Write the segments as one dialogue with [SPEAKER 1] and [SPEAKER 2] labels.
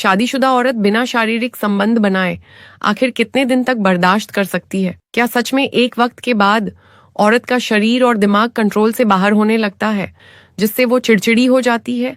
[SPEAKER 1] शादीशुदा औरत बिना शारीरिक संबंध बनाए आखिर कितने दिन तक बर्दाश्त कर सकती है? क्या सच में एक वक्त के बाद औरत का शरीर और दिमाग कंट्रोल से बाहर होने लगता है, जिससे वो चिड़चिड़ी हो जाती है,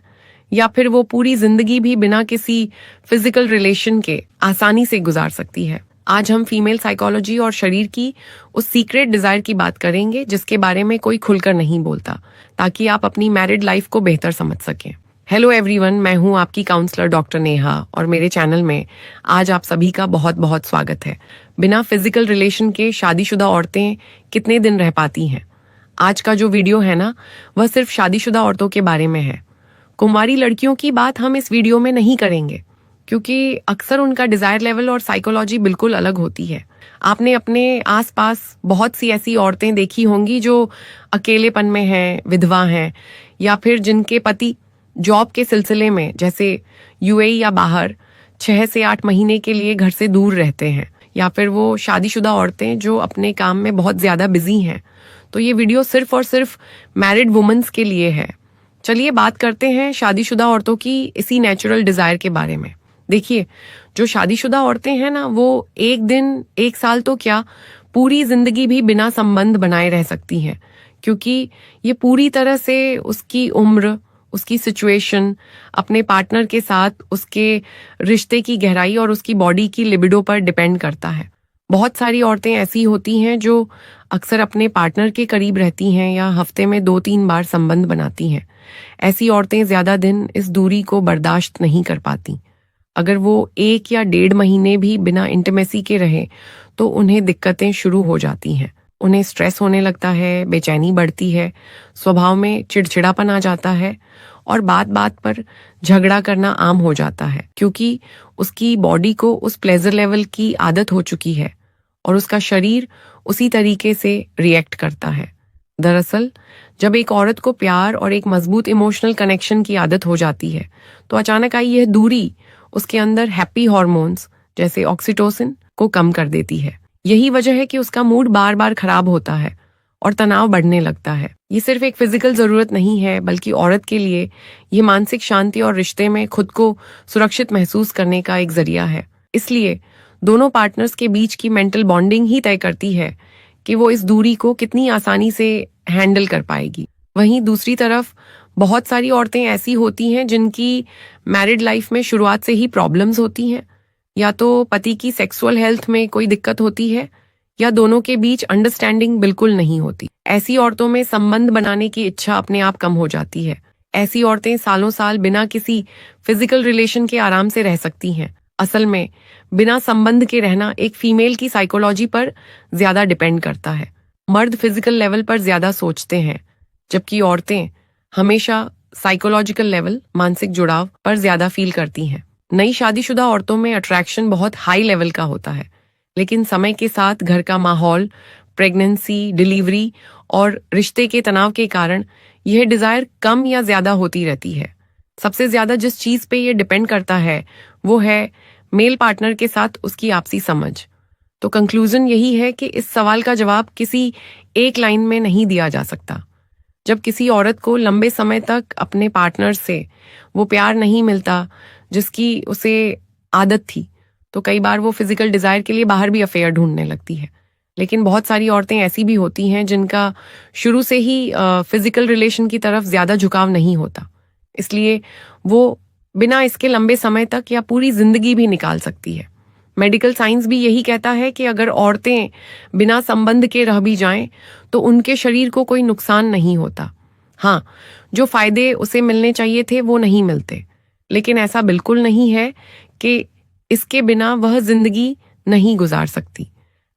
[SPEAKER 1] या फिर वो पूरी जिंदगी भी बिना किसी फिजिकल रिलेशन के आसानी से गुजार सकती है? आज हम फीमेल साइकोलॉजी और शरीर की उस सीक्रेट डिजायर की बात करेंगे जिसके बारे में कोई खुलकर नहीं बोलता, ताकि आप अपनी मैरिड लाइफ को बेहतर समझ सकें। हेलो एवरीवन, मैं हूं आपकी काउंसलर डॉक्टर नेहा और मेरे चैनल में आज आप सभी का बहुत बहुत स्वागत है। बिना फिजिकल रिलेशन के शादीशुदा औरतें कितने दिन रह पाती हैं? आज का जो वीडियो है ना, वह सिर्फ शादीशुदा औरतों के बारे में है। कुंवारी लड़कियों की बात हम इस वीडियो में नहीं करेंगे, क्योंकि अक्सर उनका डिजायर लेवल और साइकोलॉजी बिल्कुल अलग होती है। आपने अपने आसपास बहुत सी ऐसी औरतें देखी होंगी जो अकेलेपन में हैं, विधवा हैं, या फिर जिनके पति जॉब के सिलसिले में जैसे यूएई या बाहर 6 से 8 महीने के लिए घर से दूर रहते हैं, या फिर वो शादीशुदा औरतें जो अपने काम में बहुत ज्यादा बिजी हैं। तो ये वीडियो सिर्फ और सिर्फ मैरिड वुमेन्स के लिए है। चलिए बात करते हैं शादीशुदा औरतों की इसी नेचुरल डिजायर के बारे में। देखिए, जो शादीशुदा औरतें हैं ना, वो एक दिन, एक साल तो क्या, पूरी जिंदगी भी बिना संबंध बनाए रह सकती हैं, क्योंकि ये पूरी तरह से उसकी उम्र, उसकी सिचुएशन, अपने पार्टनर के साथ उसके रिश्ते की गहराई और उसकी बॉडी की लिबिडो पर डिपेंड करता है। बहुत सारी औरतें ऐसी होती हैं जो अक्सर अपने पार्टनर के करीब रहती हैं या हफ्ते में 2-3 बार संबंध बनाती हैं। ऐसी औरतें ज्यादा दिन इस दूरी को बर्दाश्त नहीं कर पाती। अगर वो 1 या 1.5 महीने भी बिना इंटीमेसी के रहे तो उन्हें दिक्कतें शुरू हो जाती हैं। उन्हें स्ट्रेस होने लगता है, बेचैनी बढ़ती है, स्वभाव में चिड़चिड़ापन आ जाता है और बात बात पर झगड़ा करना आम हो जाता है, क्योंकि उसकी बॉडी को उस प्लेजर लेवल की आदत हो चुकी है और उसका शरीर उसी तरीके से रिएक्ट करता है। दरअसल जब एक औरत को प्यार और एक मजबूत इमोशनल कनेक्शन की आदत हो जाती है, तो अचानक आई यह दूरी उसके अंदर हैप्पी हॉर्मोन्स जैसे ऑक्सीटोसिन को कम कर देती है। यही वजह है कि उसका मूड बार बार खराब होता है और तनाव बढ़ने लगता है। ये सिर्फ एक फिजिकल जरूरत नहीं है, बल्कि औरत के लिए ये मानसिक शांति और रिश्ते में खुद को सुरक्षित महसूस करने का एक जरिया है। इसलिए दोनों पार्टनर्स के बीच की मेंटल बॉन्डिंग ही तय करती है कि वो इस दूरी को कितनी आसानी से हैंडल कर पाएगी। वहीं दूसरी तरफ बहुत सारी औरतें ऐसी होती हैं जिनकी मैरिड लाइफ में शुरुआत से ही प्रॉब्लम्स होती हैं, या तो पति की सेक्सुअल हेल्थ में कोई दिक्कत होती है, या दोनों के बीच अंडरस्टैंडिंग बिल्कुल नहीं होती। ऐसी औरतों में संबंध बनाने की इच्छा अपने आप कम हो जाती है। ऐसी औरतें सालों साल बिना किसी फिजिकल रिलेशन के आराम से रह सकती हैं। असल में बिना संबंध के रहना एक फीमेल की साइकोलॉजी पर ज्यादा डिपेंड करता है। मर्द फिजिकल लेवल पर ज्यादा सोचते हैं, जबकि औरतें हमेशा साइकोलॉजिकल लेवल, मानसिक जुड़ाव पर ज्यादा फील करती हैं। नई शादीशुदा औरतों में अट्रैक्शन बहुत हाई लेवल का होता है, लेकिन समय के साथ घर का माहौल, प्रेगनेंसी, डिलीवरी और रिश्ते के तनाव के कारण यह डिजायर कम या ज्यादा होती रहती है। सबसे ज्यादा जिस चीज पे ये डिपेंड करता है वो है मेल पार्टनर के साथ उसकी आपसी समझ। तो कंक्लूजन यही है कि इस सवाल का जवाब किसी एक लाइन में नहीं दिया जा सकता। जब किसी औरत को लंबे समय तक अपने पार्टनर से वो प्यार नहीं मिलता जिसकी उसे आदत थी, तो कई बार वो फिजिकल डिजायर के लिए बाहर भी अफेयर ढूंढने लगती है। लेकिन बहुत सारी औरतें ऐसी भी होती हैं जिनका शुरू से ही फिजिकल रिलेशन की तरफ ज्यादा झुकाव नहीं होता, इसलिए वो बिना इसके लंबे समय तक या पूरी जिंदगी भी निकाल सकती है। मेडिकल साइंस भी यही कहता है कि अगर औरतें बिना संबंध के रह भी जाएं तो उनके शरीर को कोई नुकसान नहीं होता। हाँ, जो फायदे उसे मिलने चाहिए थे वो नहीं मिलते, लेकिन ऐसा बिल्कुल नहीं है कि इसके बिना वह जिंदगी नहीं गुजार सकती।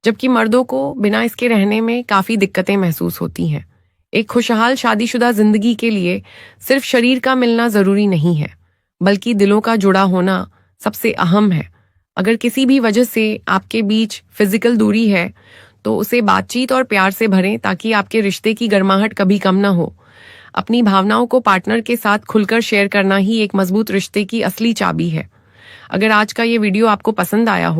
[SPEAKER 1] जबकि मर्दों को बिना इसके रहने में काफी दिक्कतें महसूस होती हैं। एक खुशहाल शादीशुदा जिंदगी के लिए सिर्फ शरीर का मिलना जरूरी नहीं है, बल्कि दिलों का जुड़ा होना सबसे अहम है। अगर किसी भी वजह से आपके बीच फिजिकल दूरी है तो उसे बातचीत और प्यार से भरें, ताकि आपके रिश्ते की गर्माहट कभी कम ना हो। अपनी भावनाओं को पार्टनर के साथ खुलकर शेयर करना ही एक मजबूत रिश्ते की असली चाबी है। अगर आज का ये वीडियो आपको पसंद आया हो